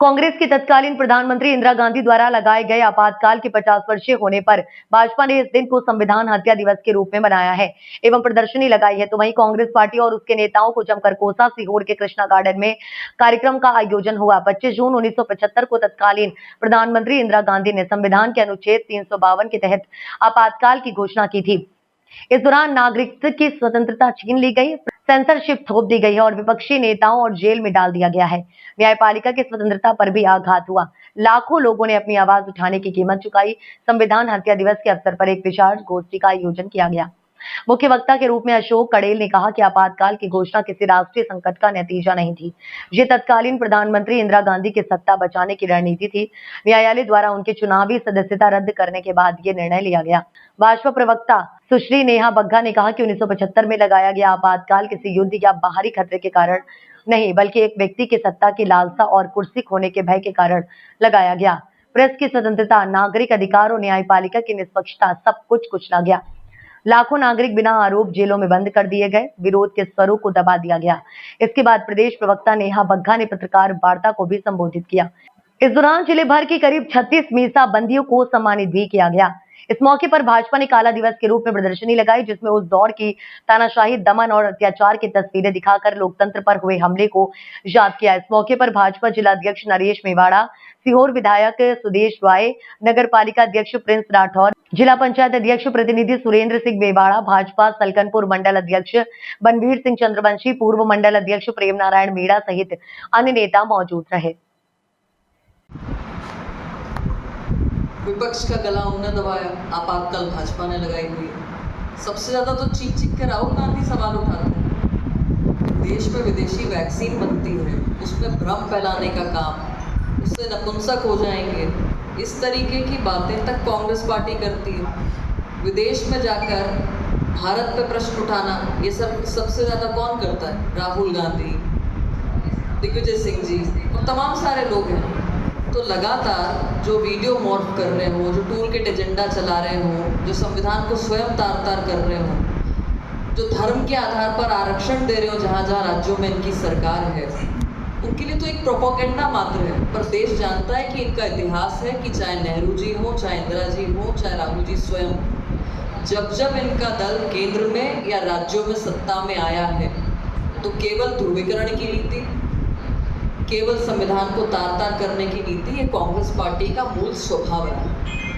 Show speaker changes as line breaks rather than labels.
कांग्रेस की तत्कालीन प्रधानमंत्री इंदिरा गांधी द्वारा लगाए गए आपातकाल के 50 वर्षीय होने पर भाजपा ने इस दिन को संविधान हत्या दिवस के रूप में मनाया है एवं प्रदर्शनी लगाई है। तो वहीं कांग्रेस पार्टी और उसके नेताओं को जमकर कोसा सीहोर के कृष्णा गार्डन में कार्यक्रम का आयोजन हुआ। 25 जून 1975 को तत्कालीन प्रधानमंत्री इंदिरा गांधी ने संविधान के अनुच्छेद 352 के तहत आपातकाल की घोषणा की थी। इस दौरान नागरिकता की स्वतंत्रता छीन ली गई, सेंसरशिप थोप दी गई है और विपक्षी नेताओं और जेल में डाल दिया गया है। न्यायपालिका की स्वतंत्रता पर भी आघात हुआ। लाखों लोगों ने अपनी आवाज उठाने की कीमत चुकाई। संविधान हत्या दिवस के अवसर पर एक विशाल गोष्ठी का आयोजन किया गया। मुख्य वक्ता के रूप में अशोक कड़ेल ने कहा कि आपातकाल की घोषणा किसी राष्ट्रीय संकट का नतीजा नहीं थी। ये तत्कालीन प्रधानमंत्री इंदिरा गांधी की सत्ता बचाने की रणनीति थी। न्यायालय द्वारा उनकी चुनावी सदस्यता रद्द करने के बाद ये निर्णय लिया गया। भाजपा प्रवक्ता सुश्री नेहा बग्गा ने कहा कि 1975 में लगाया गया आपातकाल किसी युद्ध या बाहरी खतरे के कारण नहीं, बल्कि एक व्यक्ति की सत्ता की लालसा और कुर्सी खोने के भय के कारण लगाया गया। प्रेस की स्वतंत्रता, नागरिक अधिकार और न्यायपालिका की निष्पक्षता, सब कुछ कुचला गया। लाखों नागरिक बिना आरोप जेलों में बंद कर दिए गए। विरोध के स्वरों को दबा दिया गया। इसके बाद प्रदेश प्रवक्ता नेहा बग्गा ने पत्रकार वार्ता को भी संबोधित किया। इस दौरान जिले भर के करीब 36 मीसा बंदियों को सम्मानित भी किया गया। इस मौके पर भाजपा ने काला दिवस के रूप में प्रदर्शनी लगाई, जिसमें उस दौर की तानाशाही, दमन और अत्याचार की तस्वीरें दिखाकर लोकतंत्र पर हुए हमले को याद किया। इस मौके पर भाजपा जिला अध्यक्ष नरेश मेवाड़ा, सीहोर विधायक सुदेश राय, नगर पालिका अध्यक्ष प्रिंस राठौर, जिला पंचायत अध्यक्ष प्रतिनिधि सुरेंद्र सिंह मेवाड़ा, भाजपा सलकनपुर मंडल अध्यक्ष बनवीर सिंह चंद्रवंशी, पूर्व मंडल अध्यक्ष प्रेम नारायण मीणा सहित अन्य नेता मौजूद रहे।
विपक्ष का गला उन्होंने दबाया, आपातकाल भाजपा ने लगाई हुई है। सबसे ज्यादा तो चीख चीख कर राहुल गांधी सवाल उठाते हैं। देश में विदेशी वैक्सीन बनती है, उसमें भ्रम फैलाने का काम, उससे नपुंसक हो जाएंगे, इस तरीके की बातें तक कांग्रेस पार्टी करती है। विदेश में जाकर भारत पे प्रश्न उठाना, ये सब सबसे ज्यादा कौन करता है? राहुल गांधी, दिग्विजय सिंह जी और तमाम सारे लोग हैं। तो लगातार जो वीडियो मॉर्फ कर रहे हो, जो टूल किट एजेंडा चला रहे हो, जो संविधान को स्वयं तार तार कर रहे हो, जो धर्म के आधार पर आरक्षण दे रहे हो जहाँ जहाँ राज्यों में इनकी सरकार है, उनके लिए तो एक प्रोपोगेंडा मात्र है। पर देश जानता है कि इनका इतिहास है कि चाहे नेहरू जी हो, चाहे इंदिरा जी हो, चाहे राहुल जी स्वयं, जब जब इनका दल केंद्र में या राज्यों में सत्ता में आया है तो केवल ध्रुवीकरण की नीति, केवल संविधान को तार तार करने की नीति, ये कांग्रेस पार्टी का मूल स्वभाव है।